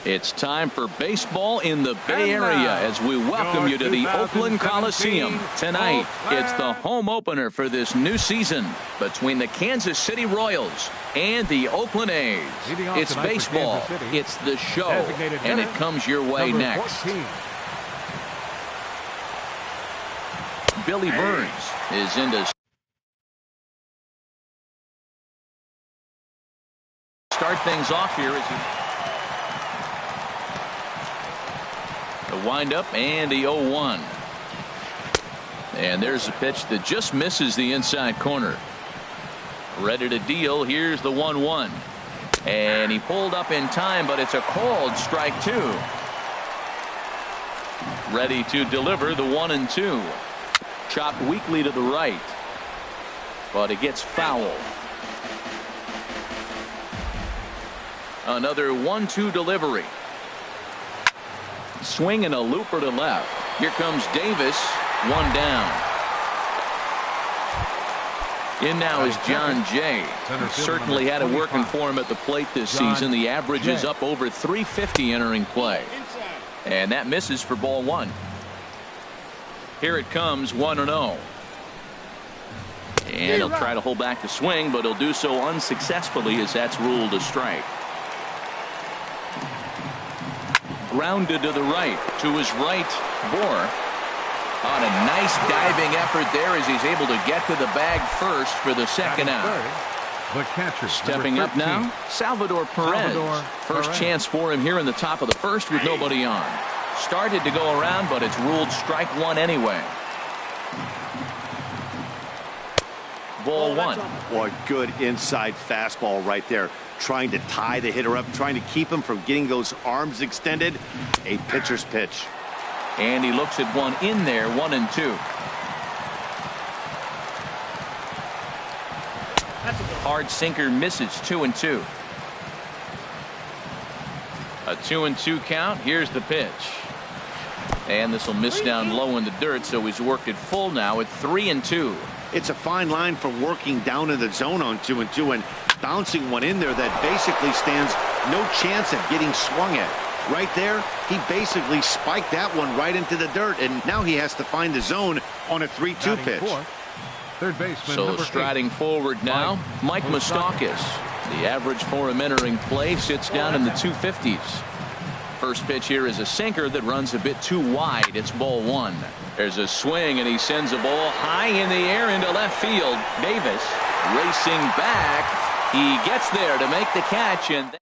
It's time for baseball in the Bay Area as we welcome you to the Oakland Coliseum. Tonight, it's the home opener for this new season between the Kansas City Royals and the Oakland A's. It's baseball, it's the show, and it comes your way next. Billy Burns is into start things off here as he the windup and the 0-1. And there's a pitch that just misses the inside corner. Ready to deal. Here's the 1-1. And he pulled up in time, but it's a called strike 2. Ready to deliver the 1-2. Chopped weakly to the right, but it gets foul. Another 1-2 delivery. Swing and a looper to left. Here comes Davis. One down. In now is John Jay. Certainly had it working for him at the plate this season. The average is up over 350 entering play. And that misses for ball 1. Here it comes, 1-0. And he'll try to hold back the swing, but he'll do so unsuccessfully as that's ruled a strike. Grounded to the right, to his right, Bohr. On a nice diving effort there as he's able to get to the bag first for the second out. The catcher, stepping up now, Salvador Perez. First chance for him here in the top of the first with nobody on. Started to go around, but it's ruled strike 1 anyway. Ball 1. Boy, good inside fastball right there. Trying to tie the hitter up, trying to keep him from getting those arms extended. A pitcher's pitch. And he looks at one in there, 1-2. Hard sinker misses, 2-2. A 2-2 count. Here's the pitch. And this will miss down low in the dirt, so he's worked it full now at 3-2. It's a fine line from working down in the zone on 2-2 and bouncing one in there that basically stands no chance of getting swung at. Right there, he basically spiked that one right into the dirt, and now he has to find the zone on a 3-2 pitch. Third baseman, so striding forward now, Mike Moustakas. The average for him entering play sits down in the 250s. First pitch here is a sinker that runs a bit too wide. It's ball 1. There's a swing, and he sends a ball high in the air into left field. Davis racing back. He gets there to make the catch, and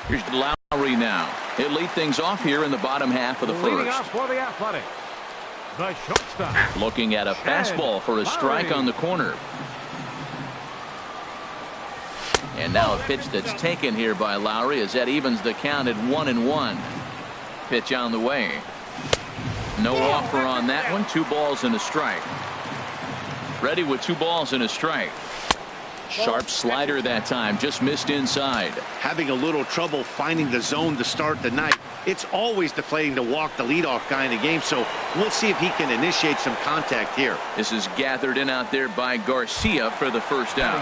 here's Lowry now. He'll lead things off here in the bottom half of the first. For the Athletic, the shortstop. Looking at a fastball for a strike on the corner. And now a pitch that's taken here by Lowry as that evens the count at 1-1. Pitch on the way. No offer on that one. 2 balls and a strike. Ready with 2 balls and a strike. Sharp slider that time. Just missed inside. Having a little trouble finding the zone to start the night. It's always deflating to walk the leadoff guy in the game, so we'll see if he can initiate some contact here. This is gathered in out there by Garcia for the first out.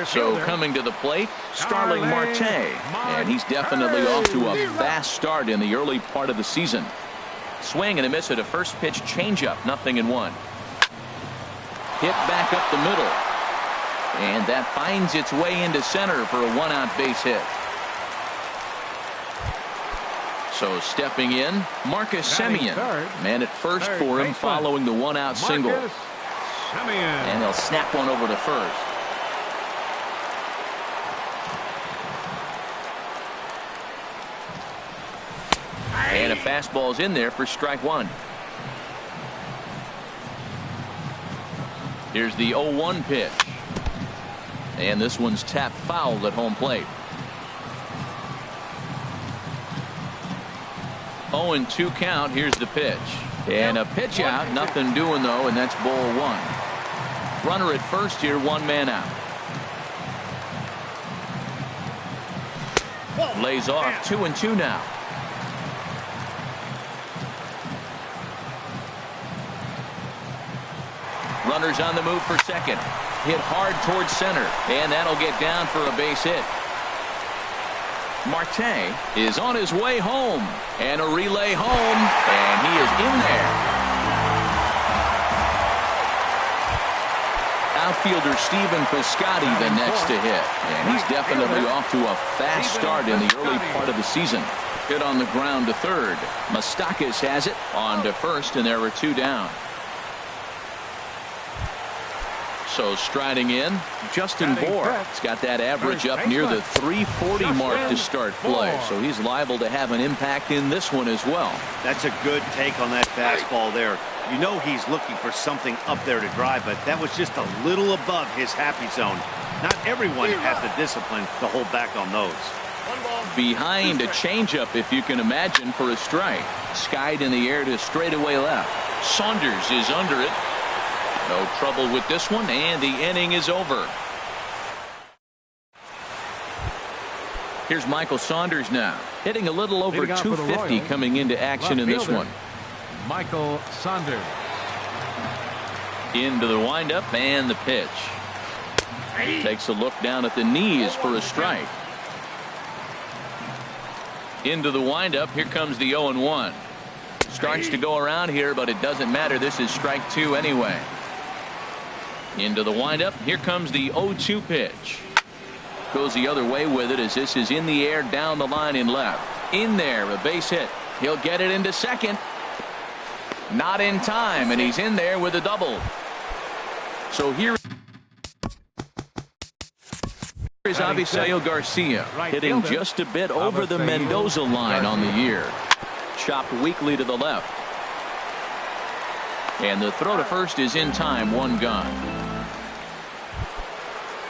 So coming to the plate, Starling Marte. And he's definitely off to a fast start in the early part of the season. Swing and a miss at a first pitch changeup. 0-1. Hit back up the middle. And that finds its way into center for a 1-out base hit. So stepping in, Marcus Semien. Man at first for him following the 1-out single. And he'll snap one over to first. And a fastball's in there for strike 1. Here's the 0-1 pitch. And this one's tapped foul at home plate. 0-2 count. Here's the pitch. And a pitch out. Nothing doing though, and that's ball 1. Runner at first here, 1 man out. Lays off. 2-2 now. Runners on the move for second. Hit hard towards center, and that'll get down for a base hit. Marte is on his way home, and a relay home, and he is in there. Outfielder Stephen Piscotty the next to hit, and he's definitely off to a fast start in the early part of the season. Hit on the ground to third. Moustakas has it on to first, and there are two down. So striding in, Justin Bour. He's got that average up near the 340 mark to start play, so he's liable to have an impact in this one as well. That's a good take on that fastball there. You know he's looking for something up there to drive, but that was just a little above his happy zone. Not everyone has the discipline to hold back on those. Behind a changeup, if you can imagine, for a strike. Skied in the air to straightaway left. Saunders is under it. No trouble with this one, and the inning is over. Here's Michael Saunders now, hitting a little over 250 coming into action in this one. Michael Saunders. Into the windup and the pitch. Takes a look down at the knees for a strike. Into the windup. Here comes the 0-1. Starts to go around here, but it doesn't matter. This is strike two anyway. Into the windup. Here comes the 0-2 pitch. Goes the other way with it as this is in the air down the line in left. In there, a base hit. He'll get it into second. Not in time, and he's in there with a double. So here is Avisail Garcia hitting just a bit over the Mendoza line on the year. Chopped weakly to the left. And the throw to first is in time, one gone.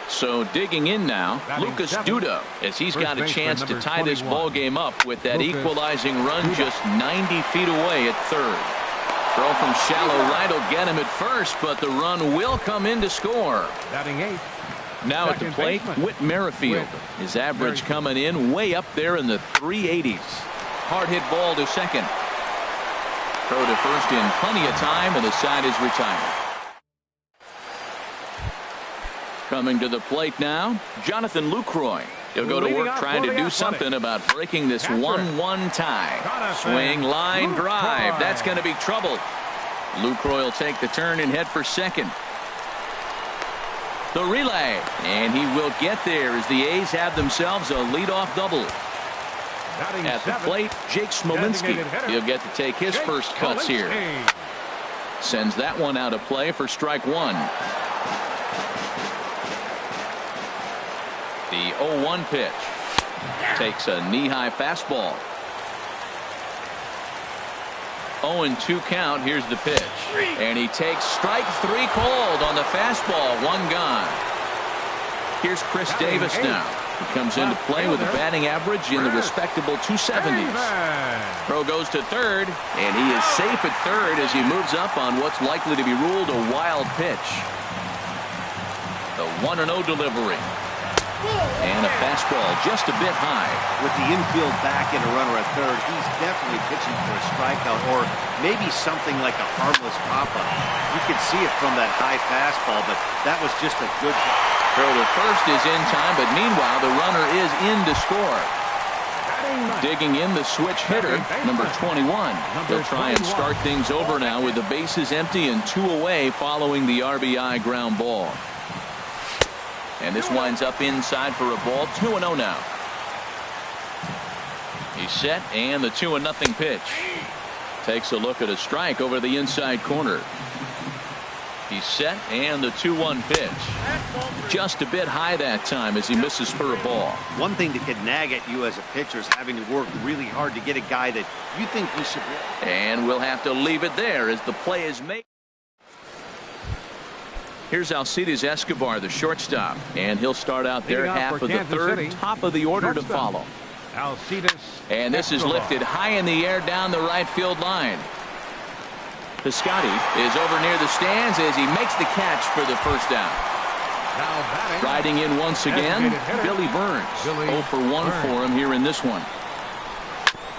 So digging in now, Lucas Duda, as he's got a chance to tie this ball game up with that equalizing run just 90 feet away at third. Throw from shallow right will get him at first, but the run will come in to score. Batting eighth. Now at the plate, Whit Merrifield. His average coming in way up there in the 380s. Hard hit ball to second. Throw to first in plenty of time, and the side is retired. Coming to the plate now, Jonathan Lucroy. He'll go to work trying to do something about breaking this 1-1 tie. Swing, line, drive. That's going to be trouble. Lucroy will take the turn and head for second. The relay, and he will get there as the A's have themselves a leadoff double. At the plate, Jake Smolinski. He'll get to take his first cuts here. Sends that one out of play for strike one. The 0-1 pitch. Takes a knee-high fastball. 0-2 count. Here's the pitch. And he takes strike three cold on the fastball. One gone. Here's Chris Davis now. He comes into play with a batting average in the respectable 270s. Throw goes to third, and he is safe at third as he moves up on what's likely to be ruled a wild pitch. The 1-0 delivery. And a fastball just a bit high. With the infield back and a runner at third, he's definitely pitching for a strikeout or maybe something like a harmless pop-up. You could see it from that high fastball, but that was just a good throw to first is in time, but meanwhile the runner is in to score. Digging in the switch hitter, number 21. He'll try and start things over now with the bases empty and two away following the RBI ground ball. And this winds up inside for a ball. 2-0 now. He's set, and the 2-0 pitch. Takes a look at a strike over the inside corner. He's set, and the 2-1 pitch. Just a bit high that time as he misses for a ball. One thing that could nag at you as a pitcher is having to work really hard to get a guy that you think you should be. And we'll have to leave it there as the play is made. Here's Alcides Escobar, the shortstop, and he'll start out their half of the third, top of the order to follow. And this is lifted high in the air down the right field line. Piscotty is over near the stands as he makes the catch for the first down. Riding in once again, Billy Burns. 0 for 1 for him here in this one.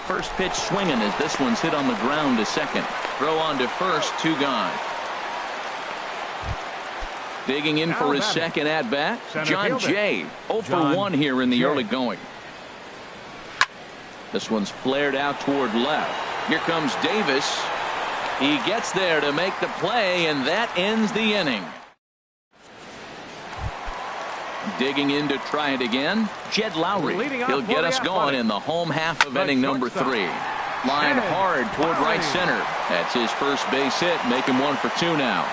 First pitch swinging as this one's hit on the ground to second. Throw on to first, two gone. Digging in for his second at-bat, John Jay. 0 for 1 here in the early going. This one's flared out toward left. Here comes Davis. He gets there to make the play, and that ends the inning. Digging in to try it again, Jed Lowry. He'll get us going in the home half of inning number 3. Line hard toward right center. That's his first base hit, make him 1 for 2 now.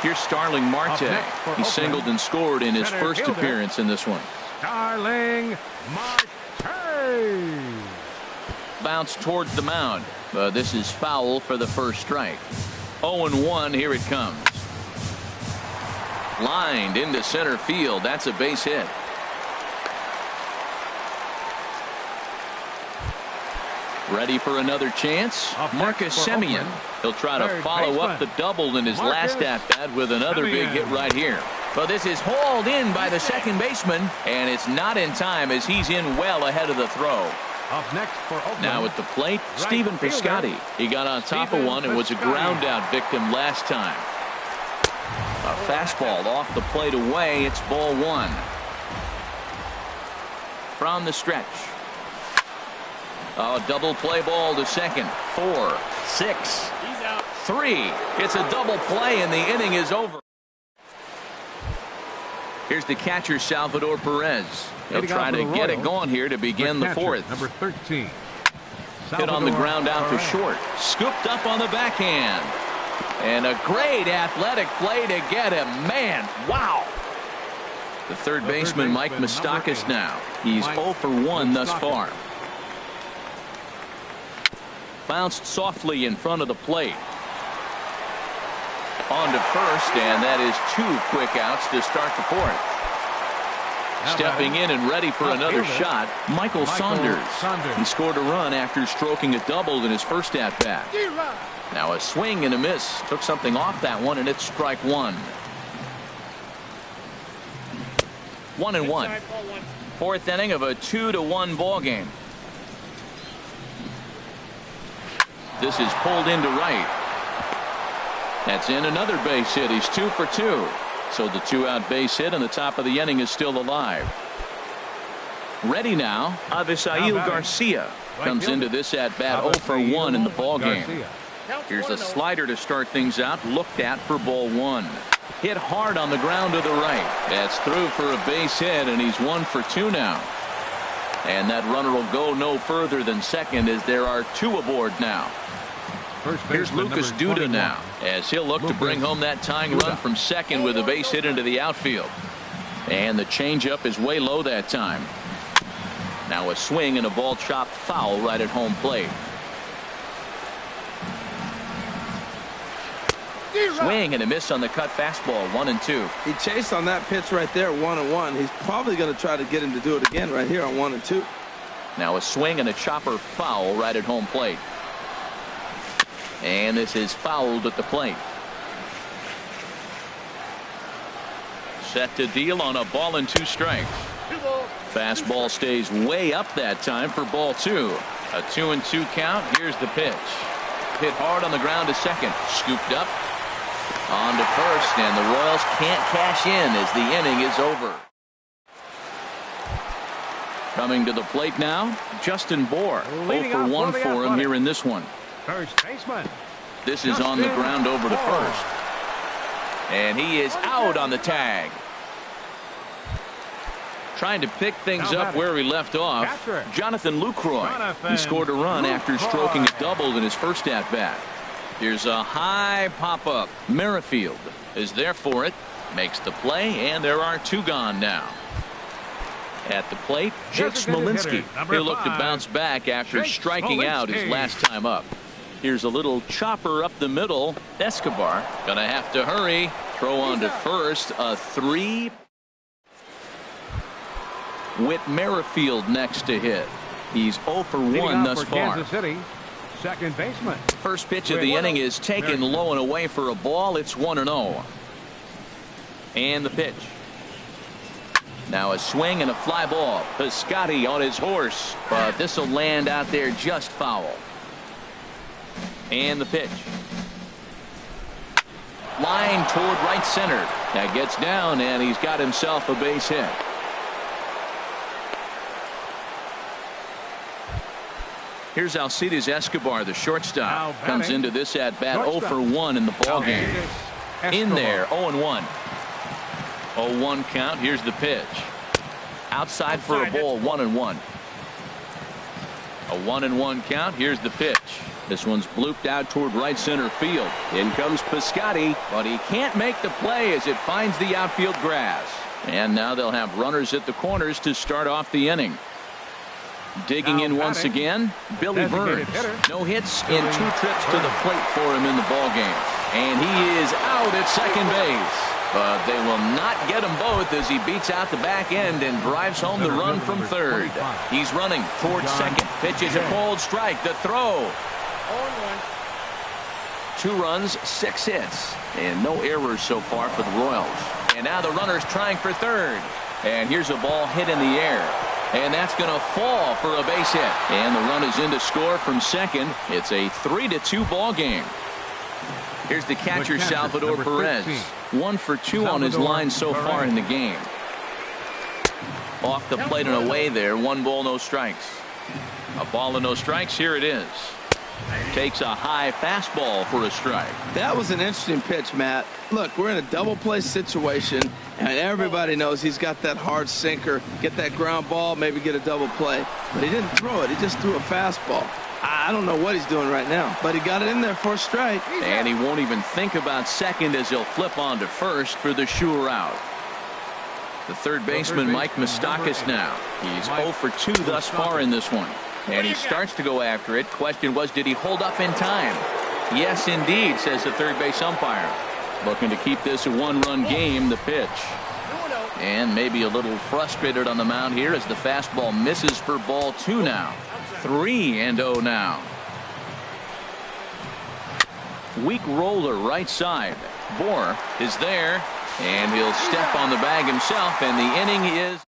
Here's Starling Marte. He singled and scored in his first appearance in this one. Starling Marte. Bounce towards the mound, but this is foul for the first strike. 0-1, here it comes. Lined into center field. That's a base hit. Ready for another chance? Marcus Semien. He'll try to follow up the double in his last at-bat with another big hit right here. But this is hauled in by the second baseman, and it's not in time as he's in well ahead of the throw. Up next for Oakland. Now at the plate, Stephen Piscotty. He got on top of one and was a ground out victim last time. A fastball off the plate away. It's ball 1. From the stretch. Oh, double play ball to second. 4, 6, 3. It's a double play and the inning is over. Here's the catcher, Salvador Perez. He'll try to get it going here to begin the 4th. Number 13. Hit on the ground out to short. Scooped up on the backhand. And a great athletic play to get him. Man, wow. The third baseman, Mike Moustakas now. He's 0 for 1 thus far. Bounced softly in front of the plate. On to first, and that is 2 quick outs to start the 4th. Stepping in and ready for another shot, Michael Saunders. He scored a run after stroking a double in his first at-bat. Now a swing and a miss. Took something off that one, and it's strike 1. 1-1. 4th inning of a 2-1 ball game. This is pulled into right. That's in another base hit. He's 2 for 2. So the 2-out base hit and the top of the inning is still alive. Ready now, Avisail Garcia comes into this at bat 0 for 1 in the ball game. Here's a slider to start things out, looked at for ball 1. Hit hard on the ground to the right. That's through for a base hit, and he's 1 for 2 now. And that runner will go no further than second as there are 2 aboard now. Here's Lucas Duda now, as he'll look to bring home that tying run from second with a base hit into the outfield. And the changeup is way low that time. Now a swing and a ball chopped foul right at home plate. Swing and a miss on the cut fastball. 1-2. He chased on that pitch right there, 1-1. He's probably going to try to get him to do it again right here on 1-2. Now a swing and a chopper foul right at home plate. And this is fouled at the plate. Set to deal on a ball and 2 strikes. Fastball stays way up that time for ball 2. A 2-2 count. Here's the pitch. Hit hard on the ground to second. Scooped up. On to first, and the Royals can't cash in as the inning is over. Coming to the plate now, Justin Bour. 0 for 1 for him here in this one. First baseman. This is on the ground over to first. And he is out on the tag. Trying to pick things up where he left off, Jonathan Lucroy. He scored a run after stroking a double in his first at-bat. Here's a high pop-up. Merrifield is there for it. Makes the play, and there are 2 gone now. At the plate, Jake Smolinski. He'll look to bounce back after striking out his last time up. Here's a little chopper up the middle. Escobar gonna have to hurry. Throw on to first. A 3. Whit Merrifield next to hit. He's 0 for 1 thus far. Kansas City, second baseman. First pitch of the inning is taken low and away for a ball. It's 1-0. And the pitch. Now a swing and a fly ball. Piscotty on his horse, but this will land out there just foul. And the pitch. Line toward right center. That gets down, and he's got himself a base hit. Here's Alcides Escobar, the shortstop. Now Comes batting. into this at-bat 0 Shortstop. for 1 in the ball game. In there, 0-1. 0-1 count. Here's the pitch. Outside for a ball, 1-1. A 1-1 count. Here's the pitch. This one's blooped out toward right center field. In comes Piscotty, but he can't make the play as it finds the outfield grass. And now they'll have runners at the corners to start off the inning. Digging in once again, Billy Burns. No hits in 2 trips to the plate for him in the ball game. And he is out at second base. But they will not get them both as he beats out the back end and drives home the run from third. He's running towards second. Pitch is a cold strike. The throw. 2 runs, 6 hits, and no errors so far for the Royals. And now the runner's trying for third. And here's a ball hit in the air. And that's going to fall for a base hit. And the run is in to score from second. It's a 3-2 ball game. Here's the catcher, Salvador Perez. 1 for 2 on his line so far in the game. Off the plate and away there. 1 ball, no strikes. A ball and no strikes. Here it is. Takes a high fastball for a strike. That was an interesting pitch, Matt. Look, we're in a double play situation, and everybody knows he's got that hard sinker. Get that ground ball, maybe get a double play. But he didn't throw it. He just threw a fastball. I don't know what he's doing right now, but he got it in there for a strike. And he won't even think about second as he'll flip on to first for the sure out. The third baseman, Mike Moustakas now. He's 0 for 2 thus far in this one. And he starts to go after it. Question was, did he hold up in time? Yes, indeed, says the third base umpire. Looking to keep this a 1-run game, the pitch. And maybe a little frustrated on the mound here as the fastball misses for ball 2 now. 3-0 now. Weak roller right side. Bohr is there, and he'll step on the bag himself, and the inning is.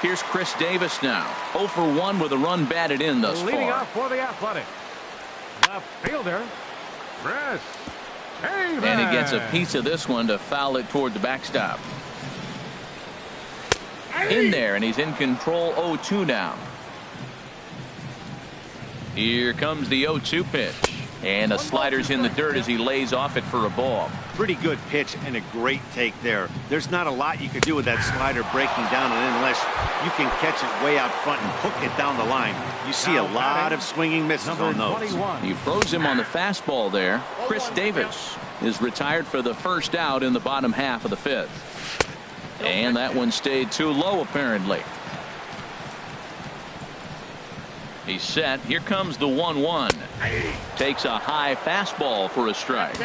Here's Chris Davis now. 0 for 1 with a run batted in thus far. Leading off for the Athletic. Left fielder, Chris Davis. And he gets a piece of this one to foul it toward the backstop. In there, and he's in control. 0-2 now. Here comes the 0-2 pitch. And a slider's in the dirt as he lays off it for a ball. Pretty good pitch and a great take there. There's not a lot you could do with that slider breaking down, and unless you can catch it way out front and hook it down the line, you see a lot of swinging misses on those. He froze him on the fastball there. Chris Davis is retired for the first out in the bottom half of the 5th. And that one stayed too low apparently. He's set. Here comes the 1-1. Takes a high fastball for a strike.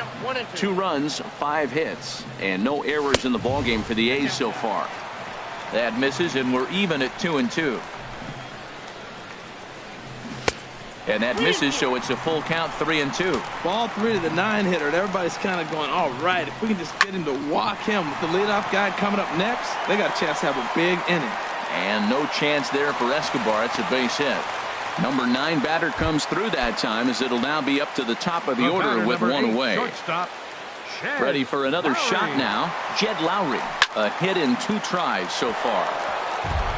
2 runs, 5 hits, and no errors in the ballgame for the A's so far. That misses, and we're even at 2-2. And that misses, so it's a full count, 3-2. Ball 3 to the 9-hitter, and everybody's kind of going, all right, if we can just get him to walk him with the leadoff guy coming up next, they got a chance to have a big inning. And no chance there for Escobar. It's a base hit. Number 9 batter comes through that time as it'll now be up to the top of the order with 1 away. Ready for another shot now. Jed Lowry. A hit in 2 tries so far.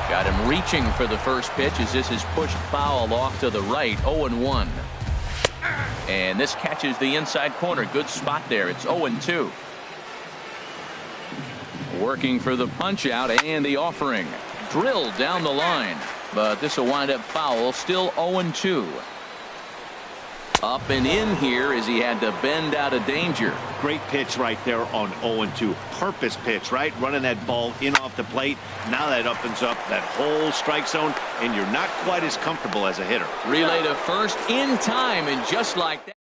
Got him reaching for the first pitch as this is pushed foul off to the right. 0-1. And this catches the inside corner. Good spot there. It's 0-2. Working for the punch out and the offering. Drilled down the line. But this will wind up foul. Still 0-2. Up and in here as he had to bend out of danger. Great pitch right there on 0-2. Purpose pitch, right? Running that ball in off the plate. Now that opens up that whole strike zone, and you're not quite as comfortable as a hitter. Relay to first in time, and just like that.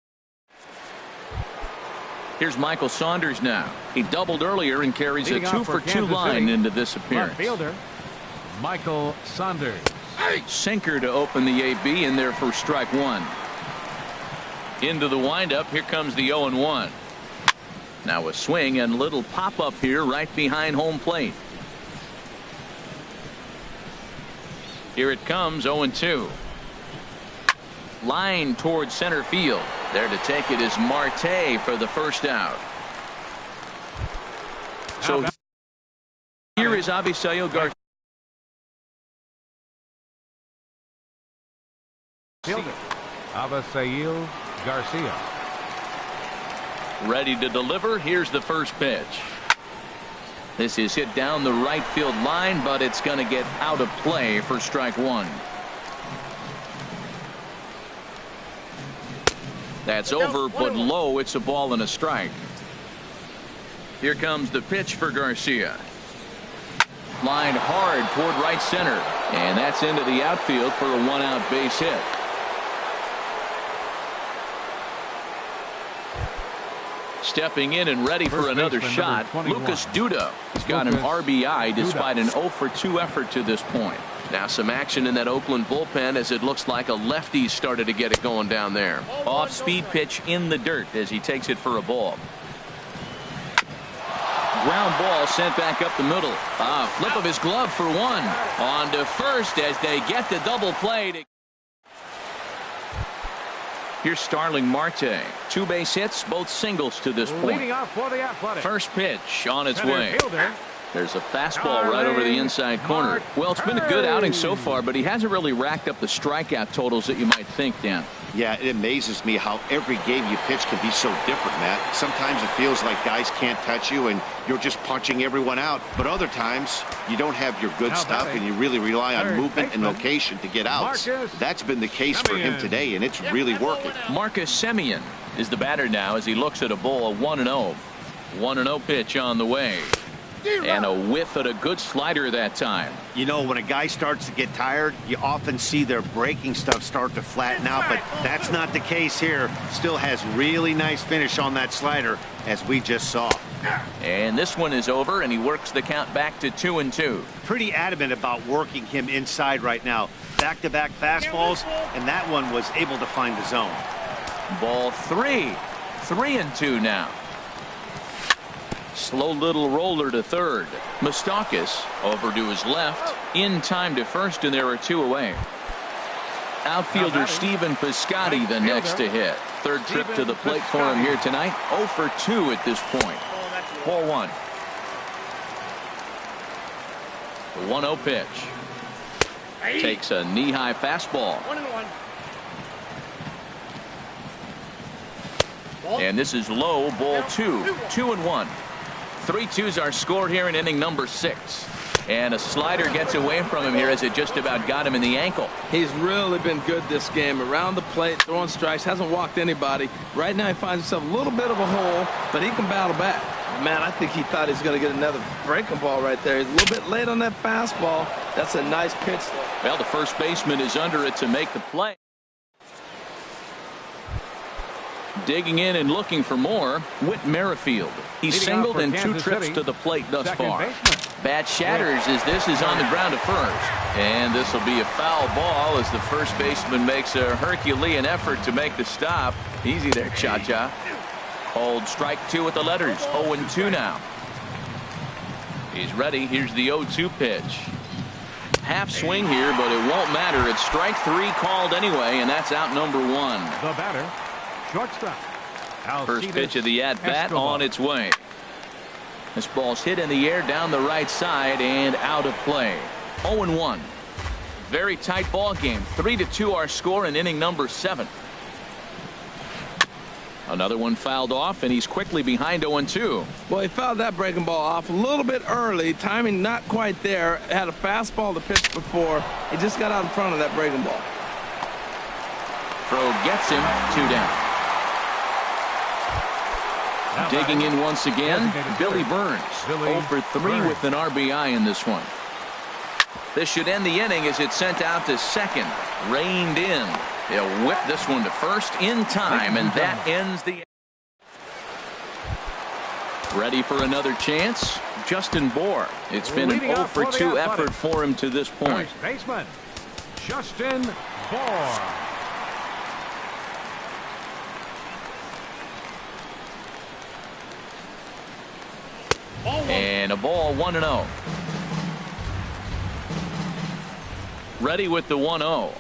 Here's Michael Saunders now. He doubled earlier and carries a 2 for 2 line into this appearance. Left fielder, Michael Saunders. Sinker to open the AB in there for strike 1. Into the windup. Here comes the 0-1. Now a swing and little pop up here right behind home plate. Here it comes. 0-2. Line towards center field. There to take it is Marte for the first out. So here is Avisail Garcia. Fielder, Avisail Garcia. Ready to deliver. Here's the first pitch. This is hit down the right field line, but it's going to get out of play for strike one. That's over, but low. It's a ball and a strike. Here comes the pitch for Garcia. Lined hard toward right center, and that's into the outfield for a one-out base hit. Stepping in and ready for another shot, Lucas Duda. He's got an RBI despite an 0-for-2 effort to this point. Now some action in that Oakland bullpen as it looks like a lefty started to get it going down there. Off-speed pitch in the dirt as he takes it for a ball. Ground ball sent back up the middle. Flip of his glove for one. On to first as they get the double play. Here's Starling Marte. 2 base hits, both singles to this point. First pitch on its way. There's a fastball right over the inside corner. Well, it's been a good outing so far, but he hasn't really racked up the strikeout totals that you might think, Dan. Yeah, it amazes me how every game you pitch can be so different, Matt. Sometimes it feels like guys can't touch you and you're just punching everyone out. But other times you don't have your good stuff and you really rely on movement and location to get outs. That's been the case for him today, and it's really working. Marcus Semien is the batter now as he looks at a ball, 1-0. 1-0 pitch on the way. And a whiff at a good slider that time. You know, when a guy starts to get tired, you often see their breaking stuff start to flatten out, but that's not the case here. Still has really nice finish on that slider, as we just saw. And this one is over, and he works the count back to 2-2. Pretty adamant about working him inside right now. Back-to-back fastballs, and that one was able to find the zone. Ball 3. 3-2 now. Slow little roller to third. Moustakas over to his left. In time to first, and there are 2 away. Outfielder Stephen Piscotty the next to hit. Third trip to the plate for him here tonight. 0-for-2 at this point. Ball 1. The 1-0 pitch. Takes a knee-high fastball. 1-1. And this is low, ball 2. 2-1. 3-2's our score here in inning number 6. And a slider gets away from him here as it just about got him in the ankle. He's really been good this game. Around the plate, throwing strikes, hasn't walked anybody. Right now he finds himself a little bit of a hole, but he can battle back. Man, I think he thought he was going to get another breaking ball right there. He's a little bit late on that fastball. That's a nice pitch. Well, the first baseman is under it to make the play. Digging in and looking for more, Whit Merrifield. He's singled in 2 trips to the plate thus far. Bat shatters as this is on the ground to first. And this will be a foul ball as the first baseman makes a Herculean effort to make the stop. Easy there, Cha-Cha. Called strike 2 with the letters. 0-2 now. He's ready. Here's the 0-2 pitch. Half swing here, but it won't matter. It's strike 3 called anyway, and that's out number 1. The batter. Shortstop. First pitch of the at-bat on its way. This ball's hit in the air down the right side and out of play. 0-1. Very tight ball game. 3-2 our score in inning number 7. Another one fouled off, and he's quickly behind 0-2. Well, he fouled that breaking ball off a little bit early. Timing not quite there. Had a fastball to pitch before. He just got out in front of that breaking ball. Throw gets him. 2 down. Digging in once again, Billy Burns. 0-for-3 with an RBI in this one. This should end the inning as it's sent out to second. Reined in. He'll whip this one to first in time, and that ends the. Ready for another chance? Justin Bohr. It's been an 0-for-2 effort for him to this point. First baseman, Justin Bohr. And a ball, 1-0. Ready with the 1-0.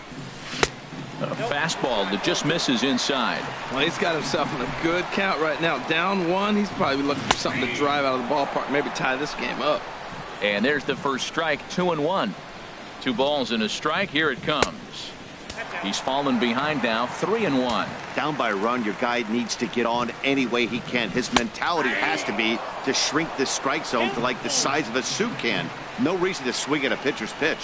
A fastball that just misses inside. Well, he's got himself in a good count right now. Down 1. He's probably looking for something to drive out of the ballpark, maybe tie this game up. And there's the first strike. 2-1. 2 balls and a strike. Here it comes. He's fallen behind now, 3-1. Down by a run, your guy needs to get on any way he can. His mentality has to be to shrink this strike zone to like the size of a soup can. No reason to swing at a pitcher's pitch.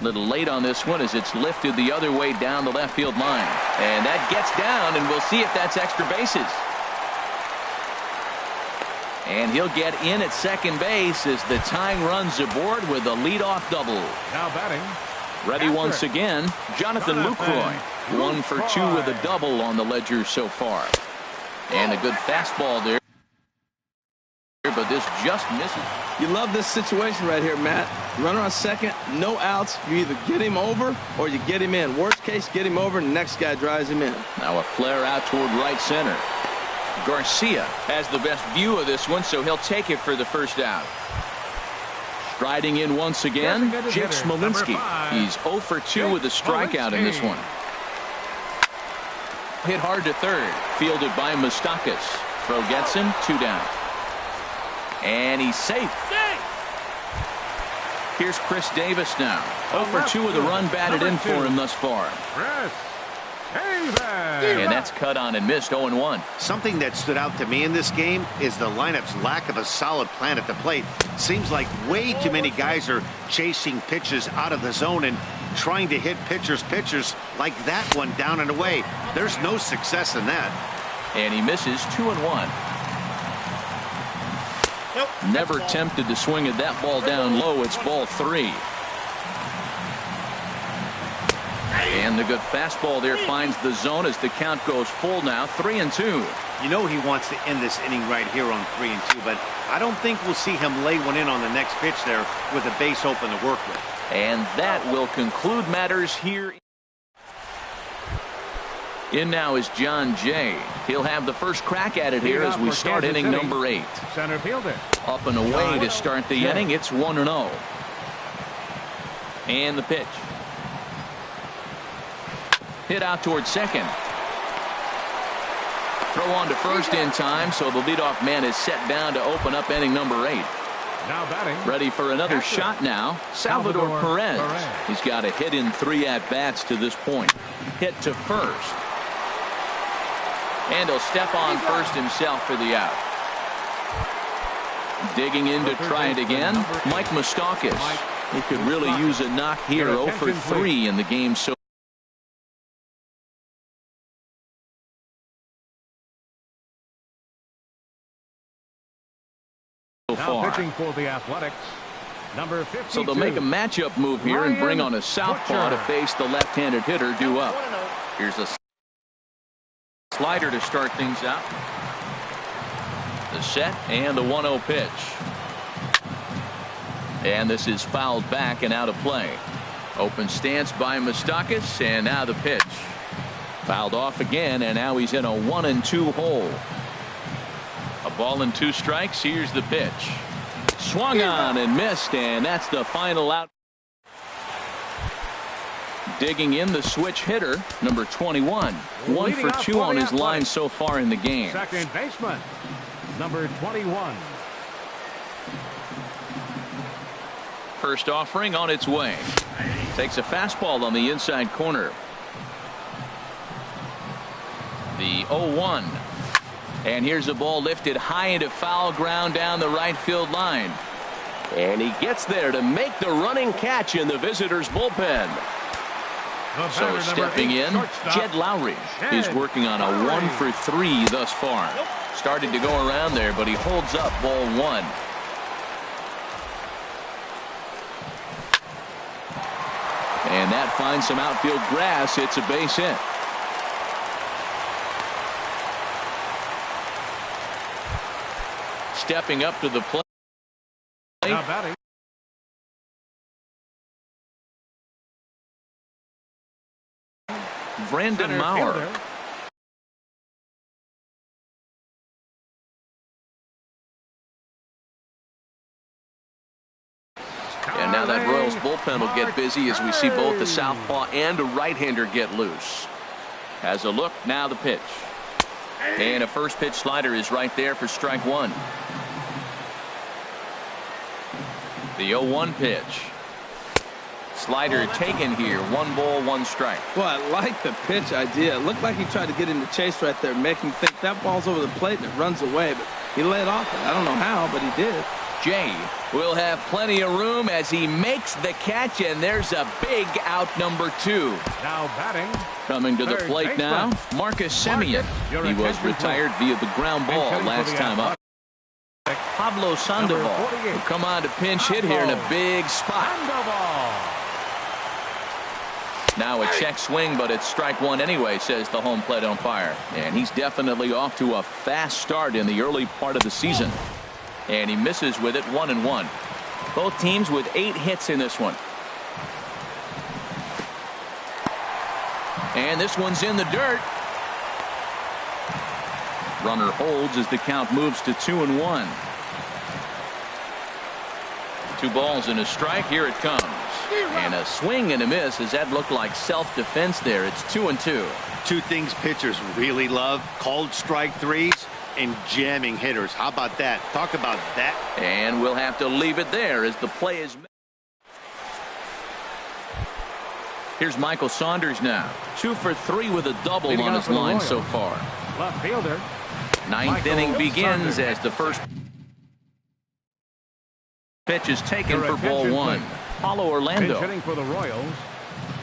Little late on this one as it's lifted the other way down the left field line. And that gets down, and we'll see if that's extra bases. And he'll get in at second base as the tying runs aboard with a leadoff double. Now batting. Ready once again, Jonathan Lucroy. 1 for 2 with a double on the ledger so far. And a good fastball there, but this just misses. You love this situation right here, Matt. Runner on second, no outs. You either get him over or you get him in. Worst case, get him over, and the next guy drives him in. Now a flare out toward right center. Garcia has the best view of this one, so he'll take it for the first out. Striding in once again, Jake Smolinski. He's 0 for 2 with a strikeout in this one. Hit hard to third, fielded by Moustakas. Throw gets him, 2 down. And he's safe. Here's Chris Davis now. 0 for 2 with a run batted in for him thus far. And that's cut on and missed, 0-1. Something that stood out to me in this game is the lineup's lack of a solid plan at the plate. Seems like way too many guys are chasing pitches out of the zone and trying to hit pitchers like that one down and away. There's no success in that. And he misses, 2-1. Never tempted to swing at that ball down low. It's ball 3. And the good fastball there finds the zone as the count goes full now, 3-2. You know he wants to end this inning right here on 3-2, but I don't think we'll see him lay one in on the next pitch there with a base open to work with. And that will conclude matters here. In now is John Jay. He'll have the first crack at it here as we start inning number 8. Center fielder. Up and away to start the inning. It's 1-0. And the pitch. Hit out towards second. Throw on to first in time, so the leadoff man is set down to open up inning number 8. Now batting. Ready for another shot now. Salvador Perez. He's got a hit in 3 at-bats to this point. Hit to first. And he'll step on first himself for the out. Digging in to try it again, Mike Moustakas. He could really use a knock here. 0 for 3 in the game so far. Pitching for the Athletics, number 52. So they'll make a matchup move here and bring on a southpaw to face the left-handed hitter due up. Here's a slider to start things out. The set and the 1-0 pitch. And this is fouled back and out of play. Open stance by Moustakas, and now the pitch. Fouled off again, and now he's in a 1-2 hole. A ball and 2 strikes. Here's the pitch. Swung on and missed, and that's the final out. Digging in the switch hitter, number 21. 1 for 2 on his line so far in the game. Second baseman, number 21. First offering on its way. Takes a fastball on the inside corner. The 0-1. And here's a ball lifted high into foul ground down the right field line. And he gets there to make the running catch in the visitors' bullpen. So stepping in, Jed Lowry is working on a 1 for 3 thus far. Started to go around there, but he holds up ball 1. And that finds some outfield grass. It's a base hit. Stepping up to the plate. Now batting. Brandon Maurer. And now that Royals bullpen will get busy as we see both the southpaw and a right-hander get loose. Has a look, now the pitch. And a first pitch slider is right there for strike 1. The 0-1 pitch. Slider taken here. 1 ball, 1 strike. Well, I like the pitch idea. It looked like he tried to get him to chase right there, make him think that ball's over the plate and it runs away. But he laid off it. I don't know how, but he did. Jay will have plenty of room as he makes the catch, and there's a big out number 2. Now batting. Coming to the Third plate now, baseman. Marcus Semien. Your He was attention, retired via the ground ball Attention for last the time up. Pablo Sandoval Number 48. will come on to pinch hit here in a big spot. Sandoval. Now a check swing, but it's strike 1 anyway, says the home plate umpire. And he's definitely off to a fast start in the early part of the season. And he misses with it, 1-1. Both teams with 8 hits in this one. And this one's in the dirt. Runner holds as the count moves to 2-1. 2 balls and a strike. Here it comes. And a swing and a miss as that looked like self-defense there. It's 2-2. 2 things pitchers really love: called strike 3s and jamming hitters. How about that? Talk about that. And we'll have to leave it there as the play is made. Here's Michael Saunders now. 2 for 3 with a double on his line so far. Left fielder. 9th inning begins as the first pitch is taken for ball 1. Paulo Orlando. Pinch hitting for the Royals.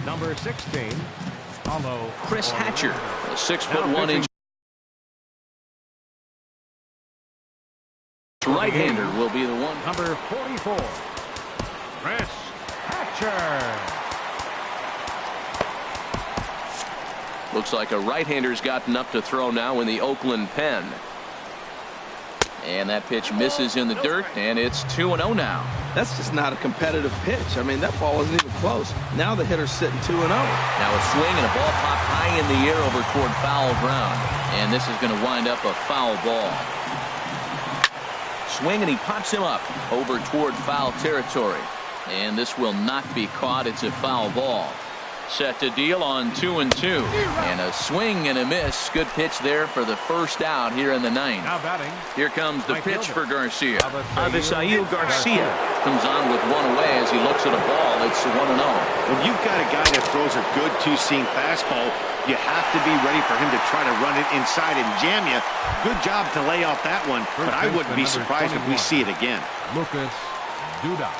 Number 16. Paulo. Chris Hatcher, a 6'1" right-hander will be the one. Number 44. Chris Hatcher. Looks like a right-hander's gotten up to throw now in the Oakland pen. And that pitch misses in the dirt, and it's 2-0 now. That's just not a competitive pitch. I mean, that ball wasn't even close. Now the hitter's sitting 2-0. Now a swing and a ball popped high in the air over toward foul ground. And this is going to wind up a foul ball. Swing, and he pops him up over toward foul territory. And this will not be caught. It's a foul ball. Set to deal on 2-2. And a swing and a miss. Good pitch there for the first out here in the 9th. Now batting. Here comes the pitch for Garcia. Avisail Garcia comes on with 1 away as he looks at a ball. It's 1-0. When you've got a guy that throws a good 2-seam fastball, you have to be ready for him to try to run it inside and jam you. Good job to lay off that one, but I wouldn't be surprised if we see it again. Lucas Duda.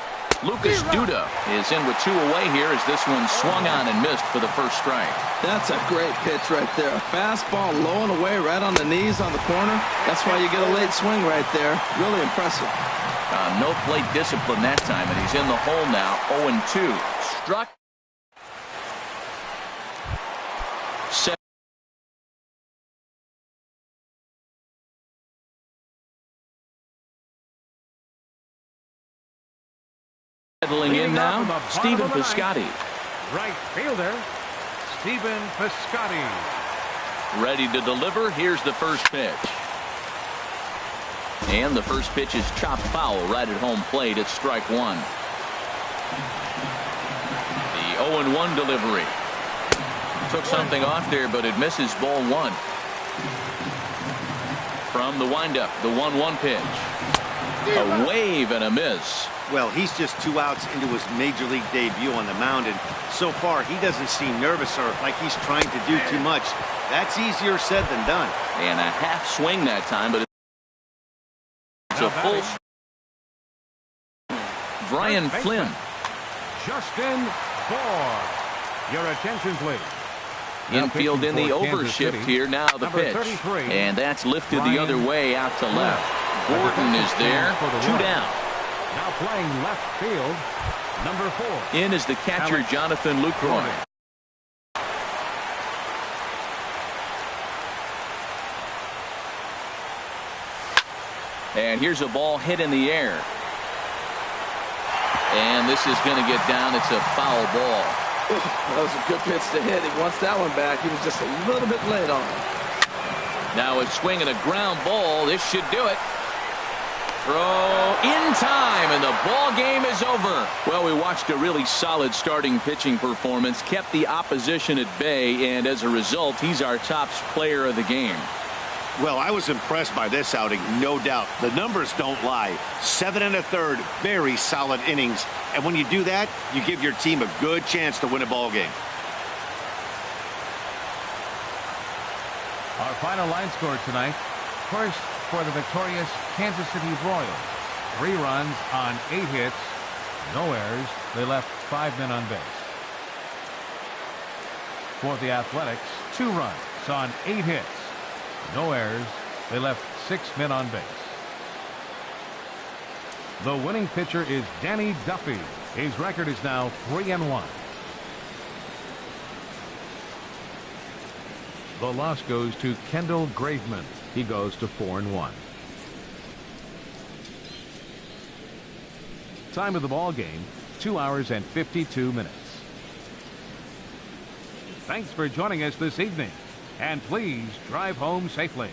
Lucas Duda is in with 2 away here as this one swung on and missed for the first strike. That's a great pitch right there. A fastball low and away right on the knees on the corner. That's why you get a late swing right there. Really impressive. No plate discipline that time, and he's in the hole now. 0-2. Struck. Settling in now, Stephen Piscotty. Right fielder, Stephen Piscotty. Ready to deliver. Here's the first pitch. And the first pitch is chopped foul right at home plate. It's strike 1. The 0-1 delivery. Took something off there, but it misses ball 1. From the windup, the 1-1 pitch. A wave and a miss. Well, he's just 2 outs into his major league debut on the mound, and so far he doesn't seem nervous or like he's trying to do too much. That's easier said than done. And a half swing that time, but it's a full. Brian Flynn. Justin Bohr. Your attention, please. Infield in the overshift here. Now the pitch. And that's lifted the other way out to left. Gordon is there. 2 down. Now playing left field, number 4. In is the catcher, Jonathan Lucroy. And here's a ball hit in the air. And this is going to get down. It's a foul ball. That was a good pitch to hit. He wants that one back. He was just a little bit late on it. Now a swing and a ground ball. This should do it. Throw in time, and the ball game is over. Well, we watched a really solid starting pitching performance, kept the opposition at bay, and as a result, he's our top player of the game. Well, I was impressed by this outing, no doubt. The numbers don't lie. 7 1/3, very solid innings. And when you do that, you give your team a good chance to win a ball game. Our final line score tonight. First, for the victorious Kansas City Royals. 3 runs on 8 hits. No errors. They left 5 men on base. For the Athletics, 2 runs on 8 hits. No errors. They left 6 men on base. The winning pitcher is Danny Duffy. His record is now 3-1. The loss goes to Kendall Graveman. He goes to 4-1. Time of the ball game, 2 hours and 52 minutes. Thanks for joining us this evening, and please drive home safely.